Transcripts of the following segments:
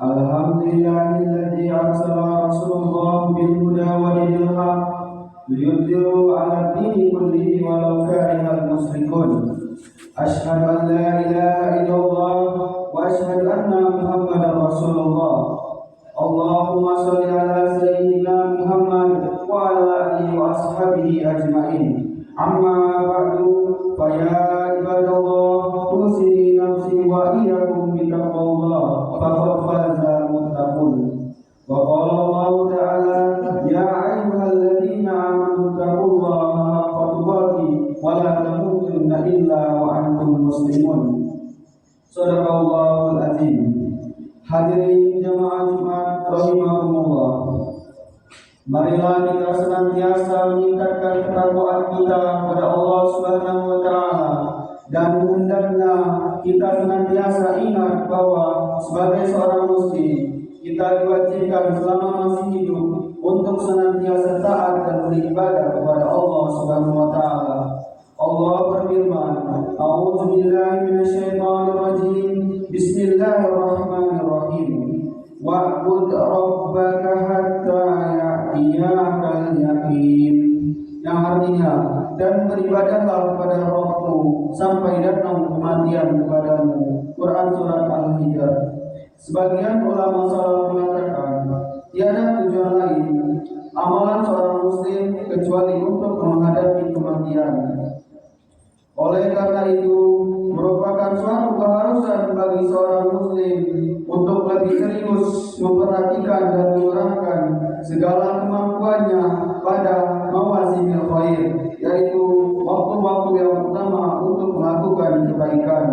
Alhamdulillahilladzi arsala Rasulullah bil huda wa dinil haq liyudhhirahu 'ala dini kullihi walau karihal musyrikun. Asyhadu an la ilaha illallah wa asyhadu anna Muhammadar Rasulullah. Allahumma shalli ala sayyidina Muhammad wa ala alihi wa ashabihi ajma'in. Amma ba'du, fa ya ibadallah, usi nafsi wa iyyakum bi taqwallah, faqad faza muttaqun. Wa qala Allah ta'ala, ya ayyuhalladzina amanu taqullaha haqqa tuqatih wa la tamutunna illa wa antum muslimun. Shadaqallahul azim. Hadirin jamaah Jumat rahimakumullah, marilah kita senantiasa meningkatkan ketakwaan kita kepada Allah Subhanahu wa taala, dan hendaknya kita senantiasa ingat bahwa sebagai seorang muslim kita diwajibkan selama masih hidup untuk senantiasa taat dan beribadah kepada Allah Subhanahu wa taala. Allah berfirman, A'udzubillahi minasyaitonir rajim. Bismillahirrahmanirrahim. Wa'bud rabbaka hatta ya'tiyakal yaqin. Yang artinya, dan beribadahlah kepada Rabbmu sampai datang kematian kepadamu. Quran surat Al-Hijr. Sebagian ulama salaf mengatakan, tiada tujuan lain amalan seorang muslim kecuali untuk menghadapi kematian. Oleh karena itu, merupakan suatu keharusan bagi seorang muslim untuk lebih serius memperhatikan dan mengerahkan segala kemampuannya pada mawasimil khair, yaitu waktu-waktu yang utama untuk melakukan kebaikan.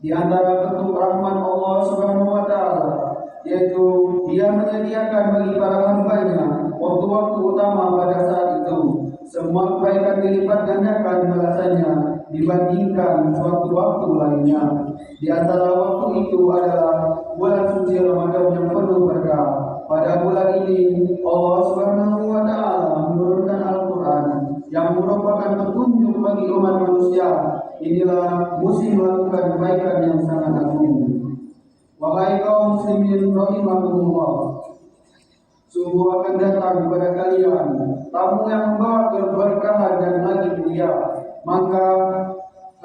Di antara bentuk rahmat Allah Subhanahu wa taala, yaitu Dia menyediakan bagi para hamba-Nya waktu-waktu utama pada saat itu. Semua kebaikan dilipat gandakan balasannya dibandingkan waktu-waktu lainnya. Di antara waktu itu adalah bulan suci Ramadan yang penuh berkah. Pada bulan ini Allah Subhanahu wa taala menurunkan Al-Qur'an yang merupakan petunjuk bagi umat manusia. Inilah musim melakukan kebaikan yang sangat agung. Wahai kaum muslimin rahimakumullah, sungguh akan datang kepada kalian tamu yang membawa keberkahan dan lagi mulia, maka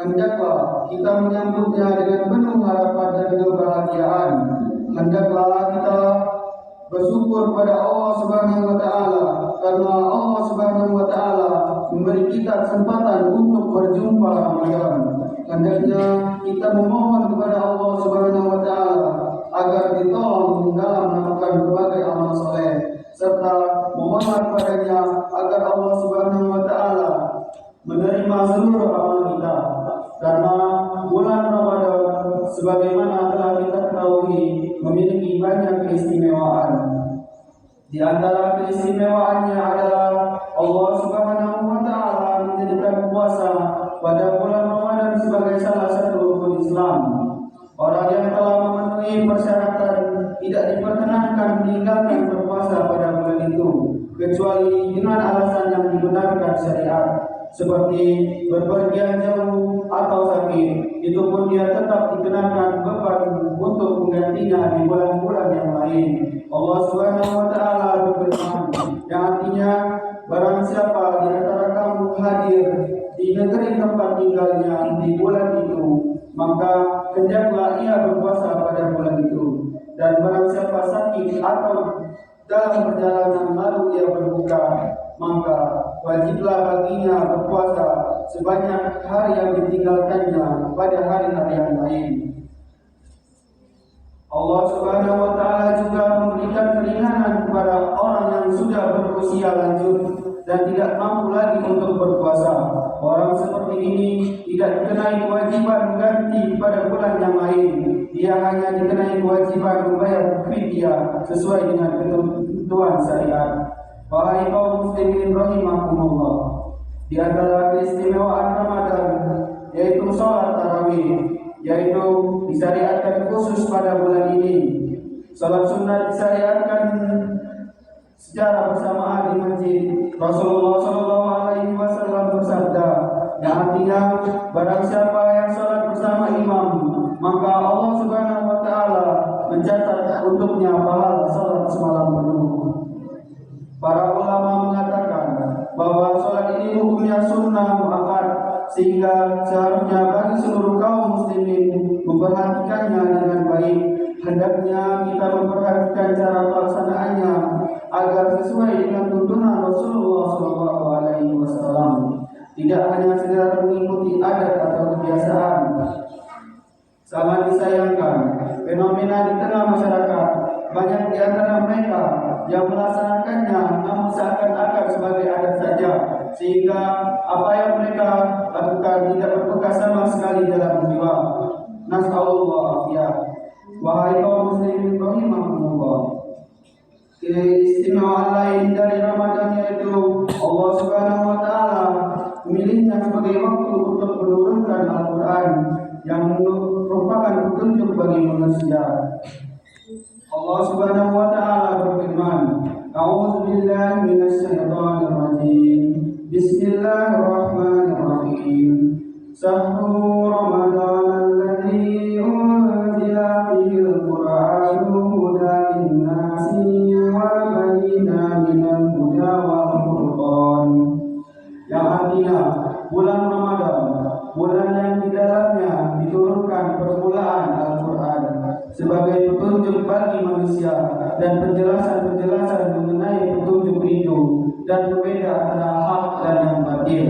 hendaklah kita menyambutnya dengan penuh harapan dan kebahagiaan. Hendaklah kita bersyukur pada Allah Subhanahu wa taala karena Allah Subhanahu wa taala memberi kita kesempatan untuk berjumpa Ramadan. Hendaknya kita memohon kepada Allah Subhanahu wa taala agar ditolong dalam melakukan berbagai amal soleh, serta memohon kepadanya agar Allah Subhanahu wa taala menerima seluruh amal kita. Karena bulan Ramadan sebagaimana telah kita ketahui memiliki banyak keistimewaan. Di antara keistimewaannya adalah Allah Subhanahu wa taala menjadikan puasa pada bulan Ramadan sebagai salah satu rukun Islam. Orang yang telah memenuhi persyaratan tidak diperkenankan meninggalkan berpuasa pada bulan itu kecuali dengan alasan yang dibenarkan syariat, seperti berpergian jauh atau sakit. Itu pun dia tetap dikenakan beban untuk menggantinya di bulan-bulan yang lain. Allah Subhanahu wa taala berfirman, yang artinya barang siapa di antara kamu hadir di negeri tempat tinggalnya di bulan itu, maka hendaklah ia berpuasa pada bulan itu. Dan barang siapa sakit atau dalam perjalanan lalu ia berbuka, maka wajiblah baginya berpuasa sebanyak hari yang ditinggalkannya pada hari-hari yang lain. Allah Subhanahu wa taala juga memberikan keringanan kepada orang yang sudah berusia lanjut dan tidak mampu lagi untuk berpuasa. Orang seperti ini tidak dikenai kewajiban mengganti pada bulan yang lain. Dia hanya dikenai kewajiban membayar fidyah sesuai dengan ketentuan syariat. Wahai kaum muslimin rahimakumullah, di antara keistimewaan Ramadan yaitu salat tarawih, yaitu disyariatkan khusus pada bulan ini. Salat sunat disyariatkan secara bersamaan di masjid. Rasulullah Shallallahu Alaihi Wasallam bersabda, yang artinya barang siapa yang salat bersama imam, maka Allah Subhanahu Wa Taala mencatat untuknya pahala salat semalam penuh. Para ulama mengatakan bahwa salat ini hukumnya sunnah muakkad, sehingga seharusnya bagi seluruh kaum muslimin memperhatikannya dengan baik. Hendaknya kita memperhatikan cara pelaksanaannya agar sesuai dengan tuntunan Rasulullah SAW. Tidak hanya sekedar mengikuti adat atau kebiasaan. Sangat disayangkan fenomena di tengah masyarakat, banyak di antara mereka yang melaksanakannya namun seakan-akan sebagai adat saja, sehingga apa yang mereka lakukan tidak berbekas sama sekali dalam jiwa. Nas'alullah afiyah. Wahai kaum muslimin rahimakumullah, keistimewaan lain dari Ramadan yaitu Allah Subhanahu wa taala memilihnya sebagai waktu untuk menurunkan Al-Qur'an yang merupakan petunjuk bagi manusia. Allah Subhanahu wa taala berfirman, A'udzu billahi minasy syaithanir rajim. Bismillahirrahmanirrahim. Sahru Ramadan alladzi unzila fihil Qur'anu hudan lin-nasi wa bayyinatin minal huda wal furqan. Yang artinya bulan Ramadan, bulan yang di dalamnya diturunkan permulaan Al-Qur'an sebagai petunjuk bagi manusia dan penjelasan-penjelasan mengenai petunjuk itu dan berbeda antara hak dan yang batil.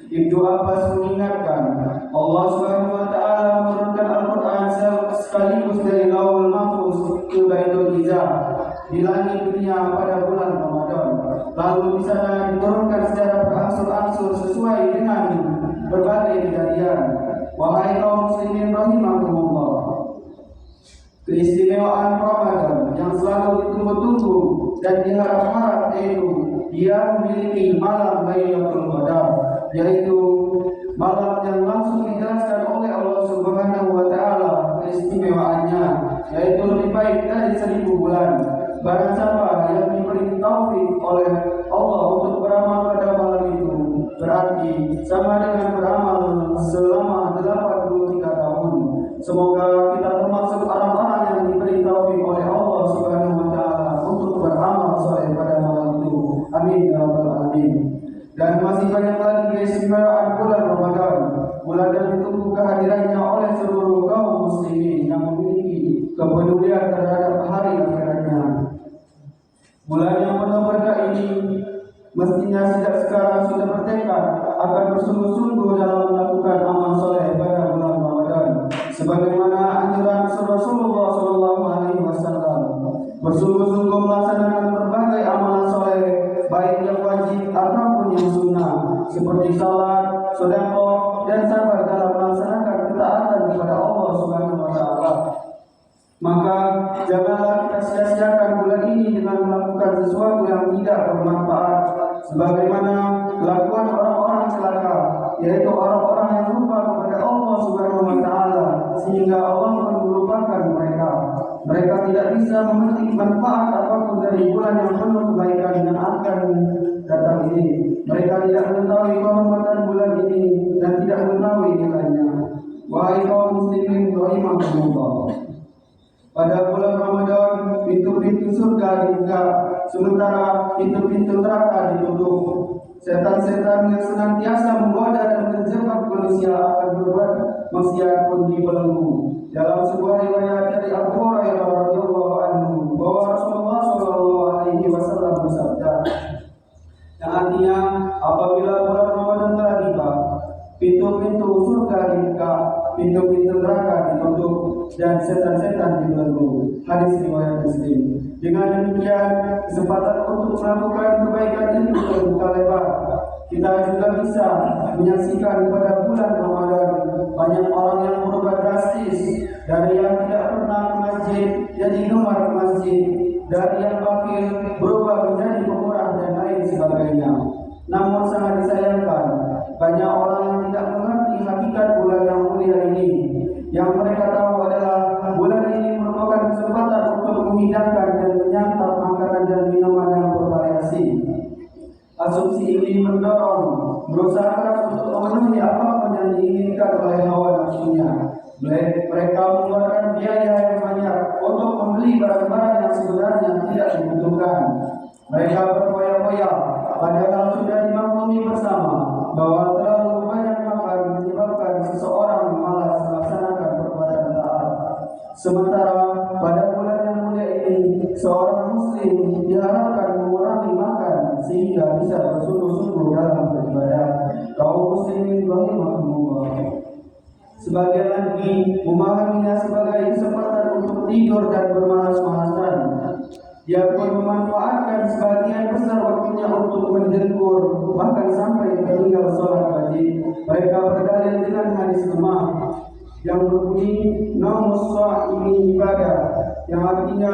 Ibnu Abbas mengingatkan, Allah Subhanahu wa taala menurunkan Al-Qur'an sekaligus dari Lauhul Mahfuz ke Baitul Izzah di langit dunia pada bulan Ramadan. Lalu di sana diturunkan secara berangsur-angsur sesuai dengan berbagai kejadian. Wahai kaum muslimin rahimakumullah, keistimewaan Ramadan yang selalu ditunggu-tunggu dan diharap-harap yaitu dia memiliki malam Lailatul Qadar, yaitu malam yang langsung dijelaskan oleh Allah Subhanahu wa taala keistimewaannya, yaitu lebih baik dari 1000 bulan. Barang siapa yang diberi taufik oleh Allah untuk beramal pada malam itu, berarti sama dengan beramal selama 83 tahun. Semoga kita termasuk orang-orang yang diberi taufik oleh Allah Subhanahu wa taala untuk beramal saleh pada malam itu. Amin ya rabbal alamin. Dan masih banyak lagi keistimewaan bulan Ramadan, bulan yang ditunggu kehadirannya oleh seluruh kaum muslimin yang memiliki kepedulian terhadap hari akhiratnya. Bulan yang penuh berkah ini mestinya sejak sekarang sudah bertekad akan bersungguh-sungguh dalam melakukan amal soleh pada bulan Ramadan, sebagaimana anjuran Rasulullah SAW. Bersungguh-sungguh melaksanakan berbagai amalan soleh, baik yang wajib ataupun yang sunnah, seperti salat, sedekah, dan sabar dalam melaksanakan ketaatan kepada Allah Subhanahu wa taala. Maka janganlah kita sia-siakan bulan ini dengan melakukan sesuatu yang tidak bermanfaat, sebagaimana kelakuan orang-orang celaka, yaitu orang-orang yang lupa kepada Allah Subhanahu wa taala sehingga Allah melupakan mereka. Mereka tidak bisa memetik manfaat apapun dari bulan yang penuh kebaikan yang akan datang ini. Mereka tidak mengetahui kehormatan bulan ini dan tidak mengetahui nilainya. Wahai kaum muslimin rahimakumullah, pada bulan Ramadan pintu-pintu surga dibuka, sementara pintu-pintu neraka ditutup. Setan-setan yang senantiasa menggoda dan menjebak manusia akan berbuat maksiat pun dibelenggu. Dalam sebuah riwayat dari Abu Hurairah radhiyallahu anhu bahwa Rasulullah sallallahu alaihi wasallam bersabda, yang artinya apabila bulan Ramadan telah tiba, pintu-pintu surga dibuka, pintu-pintu neraka ditutup, dan setan-setan dibelenggu. Hadis riwayat Muslim. Dengan demikian, kesempatan untuk melakukan kebaikan itu terbuka lebar. Kita juga bisa menyaksikan pada bulan Ramadan banyak orang yang berubah drastis, dari yang tidak pernah ke masjid jadi gemar ke masjid, dari yang bakil berubah menjadi pemurah dan lain sebagainya. Namun sangat disayangkan, banyak orang yang tidak mengerti hakikat bulan yang mulia ini. Yang mereka tahu adalah bulan ini merupakan kesempatan untuk menghidangkan dan menyantap makanan dan minuman yang bervariasi. Asumsi ini mendorong berusaha keras untuk memenuhi apapun yang diinginkan oleh hawa nafsunya. Mereka mengeluarkan biaya yang banyak untuk membeli barang-barang yang sebenarnya tidak dibutuhkan. Mereka berfoya-foya, padahal sudah dimaklumi bersama bahwa terlalu banyak makan menyebabkan seseorang malas melaksanakan perbuatan taat. Sementara pada bulan yang mulia ini, seorang muslim diharapkan mengurangi makan sehingga bisa bersungguh-sungguh dalam beribadah. Kaum muslimin rahimahumullah, sebagian lagi memahaminya sebagai kesempatan untuk tidur dan bermalas-malasan. Dia pun memanfaatkan sebagian besar waktunya untuk menjengkur, bahkan sampai tertinggal sholat wajib. Mereka berdalil dengan hadis lemah yang berbunyi naumus shaimi ibadah, yang artinya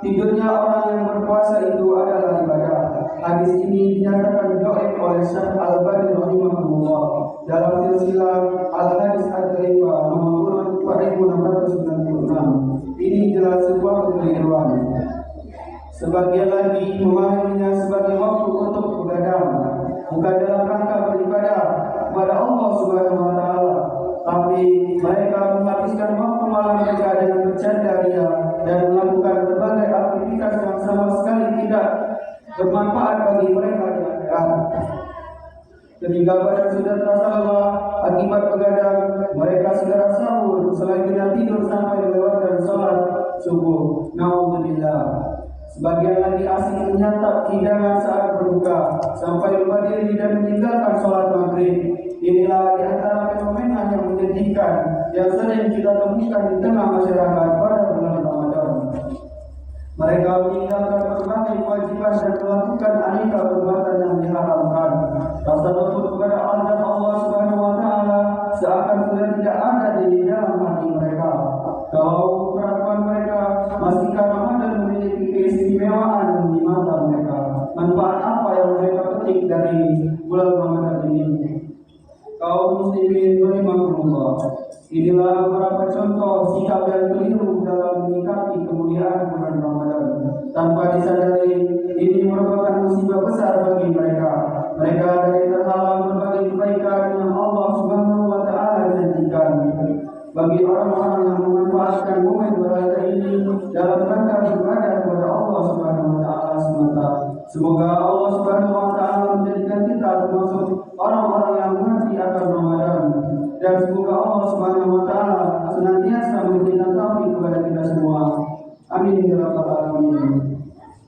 tidurnya orang yang berpuasa itu adalah ibadah. Hadis ini dinyatakan dhaif oleh Syekh Al-Albani rahimahullah dalam silsilah Al-Hadis Ad-Dhaifah nomor 4696. Ini jelas sebuah kekeliruan. Sebagian lagi memahaminya sebagai waktu untuk begadang, bukan dalam rangka beribadah kepada Allah Subhanahu wa taala, tapi mereka menghabiskan waktu malam mereka dengan bercanda ria dan melakukan berbagai aktivitas yang sama sekali tidak bermanfaat bagi mereka di akhirat. Ketika badan sudah terasa lelah akibat begadang, mereka segera sahur, selanjutnya tidur sampai lewat dan sholat subuh. Naudzubillah. Sebagian lagi asing menyantap hidangan saat berbuka sampai lupa diri dan meninggalkan sholat maghrib. Inilah di antara fenomena yang menyedihkan yang sering kita temukan di tengah masyarakat pada bulan Ramadan. Mereka meninggalkan berbagai kewajiban dan melakukan aneka perbuatan yang diharamkan. Rasa takut kepada azab Allah Subhanahu wa taala seakan sudah tidak ada di dalam hati mereka. Kalau keraguan mereka, masihkah Ramadan memiliki keistimewaan di mata mereka? Manfaat apa yang mereka petik dari bulan Ramadan ini? Kaum muslimin rahimakumullah, inilah beberapa contoh sikap yang keliru dalam menyikapi kemuliaan bulan Ramadan. Tanpa disadari, ini merupakan musibah besar bagi mereka. Mereka dari terhalang berbagai kebaikan yang Allah Subhanahu wa taala janjikan. Bagi orang-orang yang memanfaatkan momen berharga ini dalam rangka beribadah kepada Allah Subhanahu wa taala semata. Semoga Allah Subhanahu wa taala menjadikan kita termasuk orang-orang yang mengerti akan Ramadan, dan semoga Allah Subhanahu wa taala senantiasa memberikan taufik kepada kita semua. Amin ya rabbal alamin.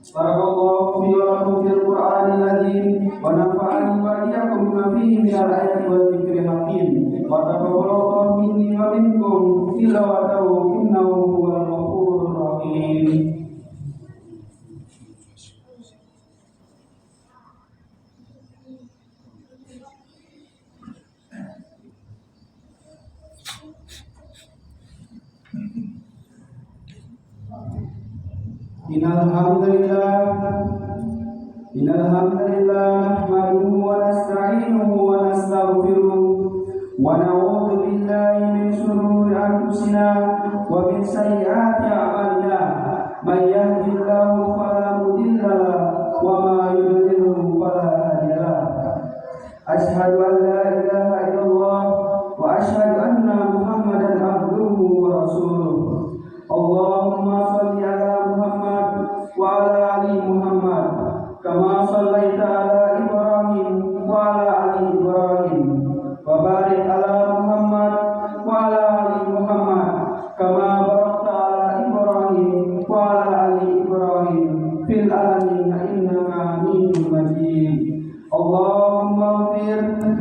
Barakallahu fi wa lakum fil Qur'anil azim wa nafa'ani wa iyyakum bima fihi min al-ayati wal dzikril hakim. Wa taqabbalallahu minni wa minkum tilawatahu innahu huwal ghafurur rahim. Innal hamdalillah nahmaduhu wa nasta'inuhu wa nastaghfiruh wa na'udzu billahi min shururi anfusina wa min sayyiati a'malina. May yahdihillahu fala mudilla lahu wa may yudlilhu fala hadiya lahu. Asyhadu an la ilaha illallah wa asyhadu anna Muhammadan abduhu wa rasuluh. Allahumma shalli ala Muhammad wa ala ali Muhammad kama shallaita ala Ibrahim wa ala ali Ibrahim wa barik ala Muhammad wa ala ali Muhammad kama barakta ala Ibrahim wa ala ali Ibrahim fil alamin innaka Hamidum Majid. Allahumma ighfir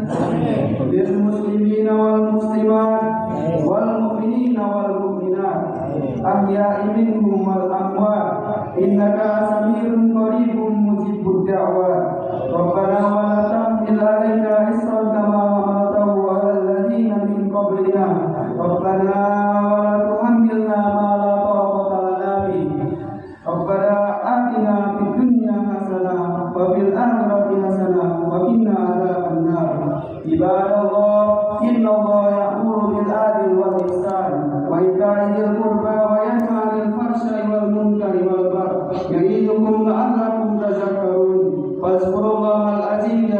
lil muslimina wal muslimat wal mu'minina wal mu'minat ahya'i minhum wal amwat innaka sami'un qaribun mujibud da'wat. Rabbana wa la tahmil 'alaina isran kama hamaltahu 'alal ladzina min qablina. Rabbana wa la tuhammilna ma la taqata lana bih. Rabbana atina fid dunya hasanah wa fil akhirati hasanah wa qina adzabannar. Ibadallah, innallaha ya'muru bil 'adli wal ihsan wa ita'i dzil qurba wa yanha 'anil fahsya'i wal munkari wal baghi ya'idukum la'allakum tadhakkarun. Fazkurullahal azim